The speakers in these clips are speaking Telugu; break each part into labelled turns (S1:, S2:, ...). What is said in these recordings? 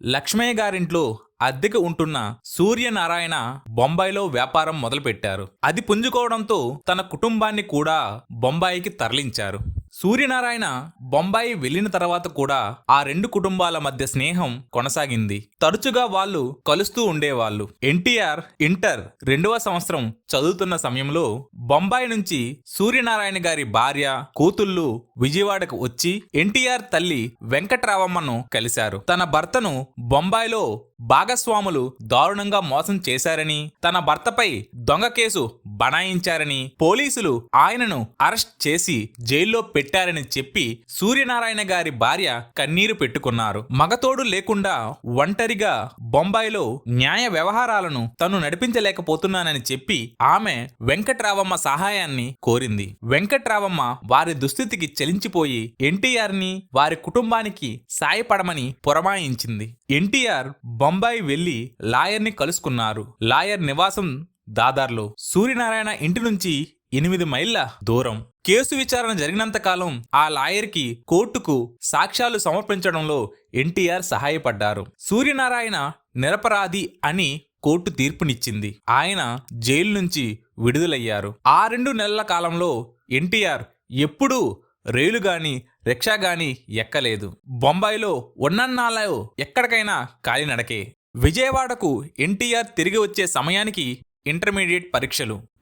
S1: లక్ష్మయ్య గారింట్లో అద్దెకు ఉంటున్న సూర్యనారాయణ బొంబాయిలో వ్యాపారం మొదలుపెట్టారు. అది పుంజుకోవడంతో తన కుటుంబాన్ని కూడా బొంబాయికి తరలించారు. సూర్యనారాయణ బొంబాయి వెళ్లిన తర్వాత కూడా ఆ రెండు కుటుంబాల మధ్య స్నేహం కొనసాగింది. తరచుగా వాళ్ళు కలుస్తూ ఉండేవాళ్ళు. ఎన్టీఆర్ ఇంటర్ 2వ సంవత్సరం చదువుతున్న సమయంలో బొంబాయి నుంచి సూర్యనారాయణ గారి భార్య, కూతుళ్ళు విజయవాడకు వచ్చి ఎన్టీఆర్ తల్లి వెంకట్రావమ్మను కలిశారు. తన భర్తను బొంబాయిలో భాగస్వాములు దారుణంగా మోసం చేశారని, తన భర్తపై దొంగ కేసు బనాయించారని, పోలీసులు ఆయనను అరెస్ట్ చేసి జైల్లో పెట్టారని చెప్పి సూర్యనారాయణ గారి భార్య కన్నీరు పెట్టుకున్నారు. మగతోడు లేకుండా ఒంటరిగా బొంబాయిలో న్యాయ వ్యవహారాలను తను నడిపించలేకపోతున్నానని చెప్పి ఆమె వెంకట్రావమ్మ సహాయాన్ని కోరింది. వెంకట్రావమ్మ వారి దుస్థితికి చలించిపోయి ఎన్టీఆర్ ని వారి కుటుంబానికి సాయపడమని పురమాయించింది. ఎన్టీఆర్ బొంబాయి వెళ్లి లాయర్ని కలుసుకున్నారు. లాయర్ నివాసం దాదార్లో. సూర్యనారాయణ ఇంటి నుంచి 8 మైళ్ళ దూరం. కేసు విచారణ జరిగినంత కాలం ఆ లాయర్కి కోర్టుకు సాక్ష్యాలు సమర్పించడంలో ఎన్టీఆర్ సహాయపడ్డారు. సూర్యనారాయణ నిరపరాధి అని కోర్టు తీర్పునిచ్చింది. ఆయన జైలు నుంచి విడుదలయ్యారు. ఆ 2 నెలల కాలంలో ఎన్టీఆర్ ఎప్పుడూ రైలు గాని రిక్షా గాని ఎక్కలేదు. బొంబాయిలో ఉన్నన్నాళ్ళు ఎక్కడికైనా కాలినడకే. విజయవాడకు ఎన్టీఆర్ తిరిగి వచ్చే సమయానికి ఇంటర్మీడియట్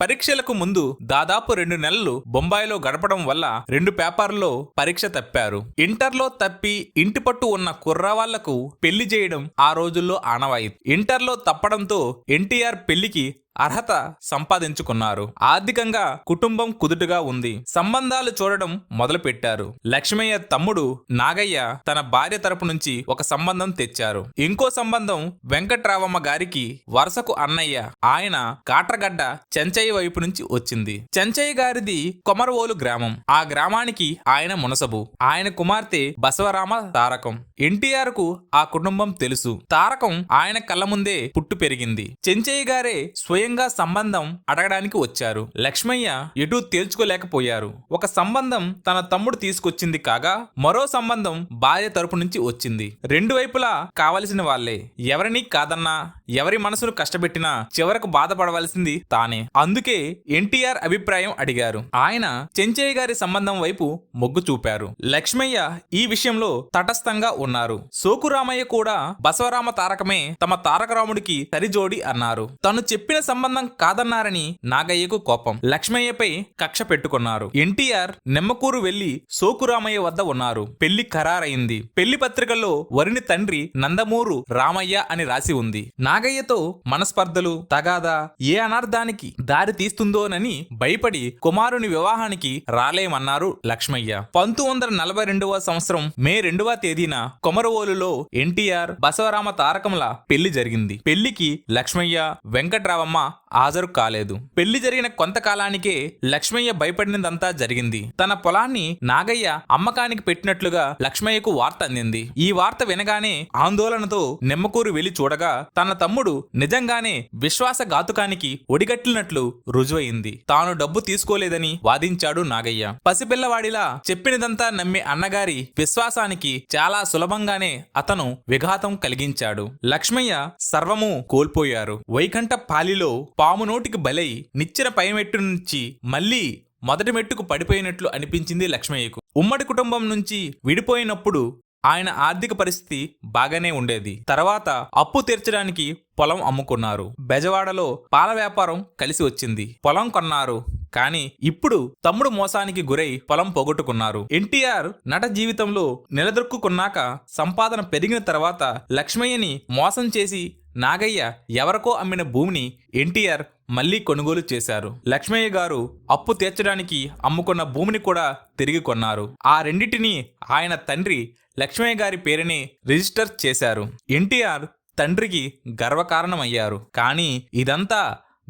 S1: పరీక్షలకు ముందు దాదాపు 2 నెలలు బొంబాయిలో గడపడం వల్ల 2 పేపర్లలో పరీక్ష తప్పారు. ఇంటర్లో తప్పి ఇంటి పట్టు ఉన్న కుర్రవాళ్లకు పెళ్లి చేయడం ఆ రోజుల్లో ఆనవాయితీ. ఇంటర్లో తప్పడంతో ఎన్టీఆర్ పెళ్లికి అర్హత సంపాదించుకున్నారు. ఆర్థికంగా కుటుంబం కుదుటుగా ఉంది. సంబంధాలు చూడడం మొదలుపెట్టారు. లక్ష్మయ్య తమ్ముడు నాగయ్య తన భార్య తరపు నుంచి ఒక సంబంధం తెచ్చారు. ఇంకో సంబంధం వెంకట్రావమ్మ గారికి వరుసకు అన్నయ్య. ఆయన కాట్రగడ్డ చెంచయ్య వైపు నుంచి వచ్చింది. చెంచయ్య గారిది కొమరవోలు గ్రామం. ఆ గ్రామానికి ఆయన మునసబు. ఆయన కుమార్తె బసవరామ తారకం. ఎన్టీఆర్ కు ఆ కుటుంబం తెలుసు. తారకం ఆయన కళ్ళ ముందే పుట్టు పెరిగింది. చెంచయ్య గారే స్వయంగా సంబంధం అడగడానికి వచ్చారు. లక్ష్మయ్య ఎటూ తేల్చుకోలేకపోయారు. ఒక సంబంధం తన తమ్ముడు తీసుకొచ్చింది కాగా మరో సంబంధం భార్య తరపు నుంచి వచ్చింది. 2 వైపులా కావలసిన వాళ్లే. ఎవరిని కాదన్నా, ఎవరి మనసును కష్టపెట్టినా చివరకు బాధపడవలసింది తానే. అందుకే ఎన్టీఆర్ అభిప్రాయం అడిగారు. ఆయన చెంచయ్య గారి సంబంధం వైపు మొగ్గు చూపారు. లక్ష్మయ్య ఈ విషయంలో తటస్థంగా ఉన్నారు. సోకురామయ్య కూడా బసవరామ తారకమే తమ తారకరాముడికి సరిజోడి అన్నారు. తను చెప్పిన సంబంధం కాదన్నారని నాగయ్యకు కోపం. లక్ష్మయ్యపై కక్ష పెట్టుకున్నారు. ఎన్టీఆర్ నెమ్మకూరు వెళ్లి సోకురామయ్య వద్ద ఉన్నారు. పెళ్లి ఖరారైంది. పెళ్లి పత్రికల్లో వరుని తండ్రి నందమూరు రామయ్య అని రాసి ఉంది. నాగయ్యతో మనస్పర్ధలు, తగాదా ఏ అనర్థానికి దారి తీస్తుందోనని భయపడి కుమారుని వివాహానికి రాలేమన్నారు లక్ష్మయ్య. 1942వ సంవత్సరం మే 2వ తేదీన కొమరవోలులో ఎన్టీఆర్ బసవరామ తారకముల పెళ్లి జరిగింది. పెళ్లికి లక్ష్మయ్య, వెంకట్రావమ్మ హాజరు కాలేదు. పెళ్లి జరిగిన కొంతకాలానికే లక్ష్మయ్య భయపడినదంతా జరిగింది. తన పొలాన్ని నాగయ్య అమ్మకానికి పెట్టినట్లుగా లక్ష్మయ్యకు వార్త అందింది. ఈ వార్త వినగానే ఆందోళనతో నెమ్మకూరు వెళ్లి చూడగా తన తమ్ముడు నిజంగానే విశ్వాసఘాతుకానికి ఒడిగట్టినట్లు రుజువైంది. తాను డబ్బు తీసుకోలేదని వాదించాడు నాగయ్య. పసిపిల్లవాడిలా చెప్పినదంతా నమ్మే అన్నగారి విశ్వాసానికి చాలా సులభంగానే అతను విఘాతం కలిగించాడు. లక్ష్మయ్య సర్వము కోల్పోయారు. వైకంఠ పాలిలో పాము నోటికి బలై నిచ్చెన పైమెట్టు నుంచి మళ్లీ మొదటి మెట్టుకు పడిపోయినట్లు అనిపించింది లక్ష్మయ్యకు. ఉమ్మడి కుటుంబం నుంచి విడిపోయినప్పుడు ఆయన ఆర్థిక పరిస్థితి బాగానే ఉండేది. తర్వాత అప్పు తీర్చడానికి పొలం అమ్ముకున్నారు. బెజవాడలో పాల వ్యాపారం కలిసి వచ్చింది. పొలం కొన్నారు. కానీ ఇప్పుడు తమ్ముడు మోసానికి గురై పొలం పోగొట్టుకున్నారు. ఎన్టీఆర్ నట జీవితంలో నిలదొక్కుకున్నాక సంపాదన పెరిగిన తర్వాత లక్ష్మయ్యని మోసం చేసి నాగయ్య ఎవరికో అమ్మిన భూమిని ఎన్టీఆర్ మళ్లీ కొనుగోలు చేశారు. లక్ష్మయ్య గారు అప్పు తీర్చడానికి అమ్ముకున్న భూమిని కూడా తిరిగి కొన్నారు. ఆ రెండింటినీ ఆయన తండ్రి లక్ష్మయ్య గారి పేరునే రిజిస్టర్ చేశారు. ఎన్టీఆర్ తండ్రికి గర్వకారణమయ్యారు. కానీ ఇదంతా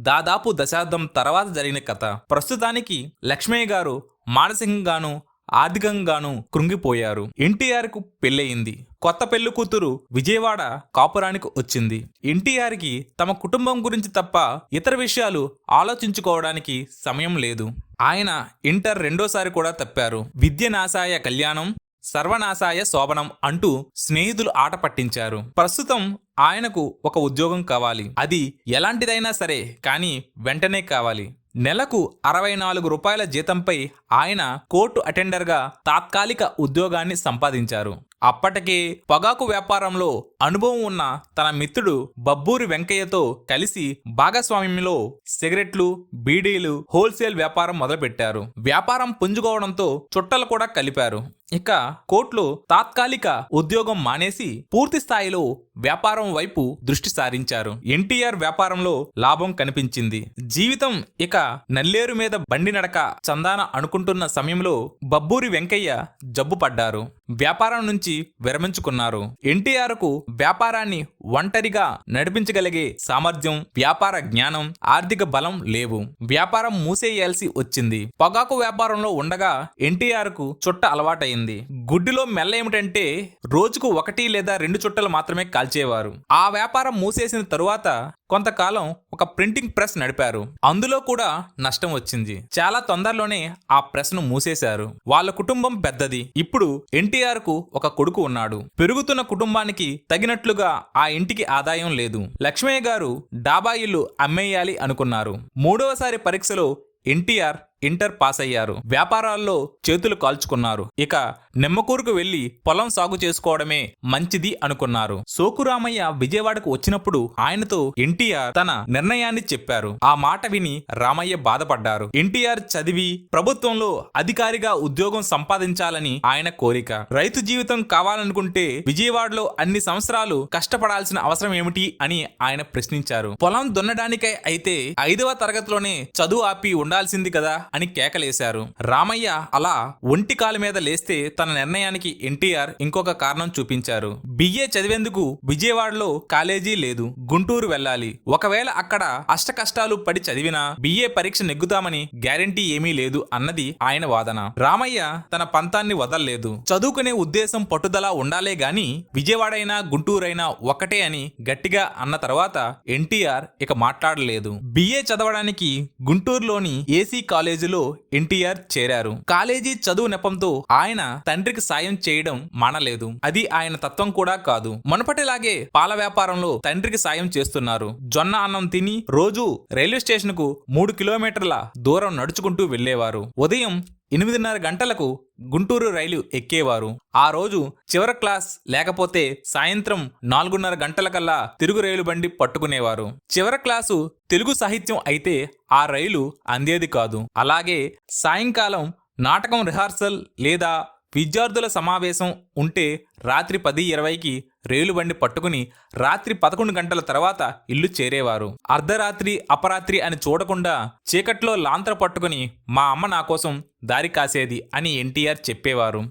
S1: దాదాపు దశాబ్దం తర్వాత జరిగిన కథ. ప్రస్తుతానికి లక్ష్మయ్య గారు మానసికంగాను ఆర్థికంగానూ కృంగిపోయారు. ఎన్టీఆర్ కు పెళ్ళయింది. కొత్త పెళ్లి కూతురు విజయవాడ కాపురానికి వచ్చింది. ఎన్టీఆర్ కి తమ కుటుంబం గురించి తప్ప ఇతర విషయాలు ఆలోచించుకోవడానికి సమయం లేదు. ఆయన ఇంటర్ 2వ సారి కూడా తప్పారు. విద్య నాశాయ కళ్యాణం, సర్వనాశాయ శోభనం అంటూ స్నేహితులు ఆట పట్టించారు. ప్రస్తుతం ఆయనకు ఒక ఉద్యోగం కావాలి. అది ఎలాంటిదైనా సరే కానీ వెంటనే కావాలి. నెలకు 64 రూపాయల జీతంపై ఆయన కోర్టు అటెండర్గా తాత్కాలిక ఉద్యోగాన్ని సంపాదించారు. అప్పటికే పొగాకు వ్యాపారంలో అనుభవం ఉన్న తన మిత్రుడు బబ్బూరి వెంకయ్యతో కలిసి భాగస్వామ్యంలో సిగరెట్లు, బీడీలు హోల్సేల్ వ్యాపారం మొదలుపెట్టారు. వ్యాపారం పుంజుకోవడంతో చుట్టలు కూడా కలిపారు. ఇక కోర్టులో తాత్కాలిక ఉద్యోగం మానేసి పూర్తి స్థాయిలో వ్యాపారం వైపు దృష్టి సారించారు. ఎన్టీఆర్ వ్యాపారంలో లాభం కనిపించింది. జీవితం ఇక నల్లేరు మీద బండి నడక చందాన అనుకుంటున్న సమయంలో బబ్బూరి వెంకయ్య జబ్బు పడ్డారు. వ్యాపారం నుంచి విరమించుకున్నారు. ఎన్టీఆర్ కు వ్యాపారాన్ని ఒంటరిగా నడిపించగలిగే సామర్థ్యం, వ్యాపార జ్ఞానం, ఆర్థిక బలం లేవు. వ్యాపారం మూసేయాల్సి వచ్చింది. పొగాకు వ్యాపారంలో ఉండగా ఎన్టీఆర్ కు చుట్ట అలవాటైంది. గుడ్డిలో మెల్ల ఏమిటంటే రోజుకు 1 లేదా 2 చుట్టలు మాత్రమే కాల్చేవారు. ఆ వ్యాపారం మూసేసిన తరువాత కొంతకాలం ఒక ప్రింటింగ్ ప్రెస్ నడిపారు. అందులో కూడా నష్టం వచ్చింది. చాలా తొందరలోనే ఆ ప్రెస్ ను మూసేశారు. వాళ్ళ కుటుంబం పెద్దది. ఇప్పుడు ఎన్టీఆర్ కు ఒక కొడుకు ఉన్నాడు. పెరుగుతున్న కుటుంబానికి తగినట్లుగా ఆ ఇంటికి ఆదాయం లేదు. లక్ష్మయ్య గారు డాబా ఇల్లు అమ్మేయాలి అనుకున్నారు. 3వసారి పరీక్షలో ఎన్టీఆర్ ఇంటర్ పాస్ అయ్యారు. వ్యాపారాల్లో చేతులు కాల్చుకున్నారు. ఇక నిమ్మకూరుకు వెళ్లి పొలం సాగు చేసుకోవడమే మంచిది అనుకున్నారు. సోకురామయ్య విజయవాడకు వచ్చినప్పుడు ఆయనతో ఎన్టీఆర్ తన నిర్ణయాన్ని చెప్పారు. ఆ మాట విని రామయ్య బాధపడ్డారు. ఎన్టీఆర్ చదివి ప్రభుత్వంలో అధికారిగా ఉద్యోగం సంపాదించాలని ఆయన కోరిక. రైతు జీవితం కావాలనుకుంటే విజయవాడలో అన్ని సంవత్సరాలు కష్టపడాల్సిన అవసరం ఏమిటి అని ఆయన ప్రశ్నించారు. పొలం దున్నడానికై అయితే 5వ తరగతిలోనే చదువు ఆపి ఉండాల్సింది కదా అని కేకలేశారు. రామయ్య అలా ఒంటి కాలు మీద లేస్తే తన నిర్ణయానికి ఎన్టీఆర్ ఇంకొక కారణం చూపించారు. బిఏ చదివేందుకు విజయవాడలో కాలేజీ లేదు. గుంటూరు వెళ్ళాలి. ఒకవేళ అక్కడ అష్టకష్టాలు పడి చదివినా బిఏ పరీక్ష నెగ్గుతామని గ్యారెంటీ ఏమీ లేదు అన్నది ఆయన వాదన. రామయ్య తన పంతాన్ని వదల్లేదు. చదువుకునే ఉద్దేశం పట్టుదల ఉండాలే గాని విజయవాడైనా గుంటూరైనా ఒకటే అని గట్టిగా అన్న తర్వాత ఎన్టీఆర్ ఇక మాట్లాడలేదు. బిఏ చదవడానికి గుంటూరులోని ఏసీ కాలేజీలో ఎన్టీఆర్ చేరారు. కాలేజీ చదువు నెపంతో ఆయన తండ్రికి సాయం చేయడం మానలేదు. అది ఆయన తత్వం కూడా కాదు. మునపటిలాగే పాల వ్యాపారంలో తండ్రికి సాయం చేస్తున్నారు. జొన్న అన్నం తిని రోజు రైల్వే స్టేషన్ కు 3 కిలోమీటర్ల దూరం నడుచుకుంటూ వెళ్లేవారు. ఉదయం 8:30 గంటలకు గుంటూరు రైలు ఎక్కేవారు. ఆ రోజు చివరి క్లాస్ లేకపోతే సాయంత్రం 4:30 గంటలకల్లా తిరుగు రైలు బండి పట్టుకునేవారు. చివరి క్లాసు తెలుగు సాహిత్యం అయితే ఆ రైలు అందేది కాదు. అలాగే సాయంకాలం నాటకం రిహార్సల్ లేదా విద్యార్థుల సమావేశం ఉంటే రాత్రి 10:20కి రైలు బండి పట్టుకుని రాత్రి 11 గంటల తర్వాత ఇల్లు చేరేవారు. అర్ధరాత్రి అపరాత్రి అని చూడకుండా చీకట్లో లాంతర పట్టుకుని మా అమ్మ నా కోసం దారి కాసేది అని ఎన్టీఆర్ చెప్పేవారు.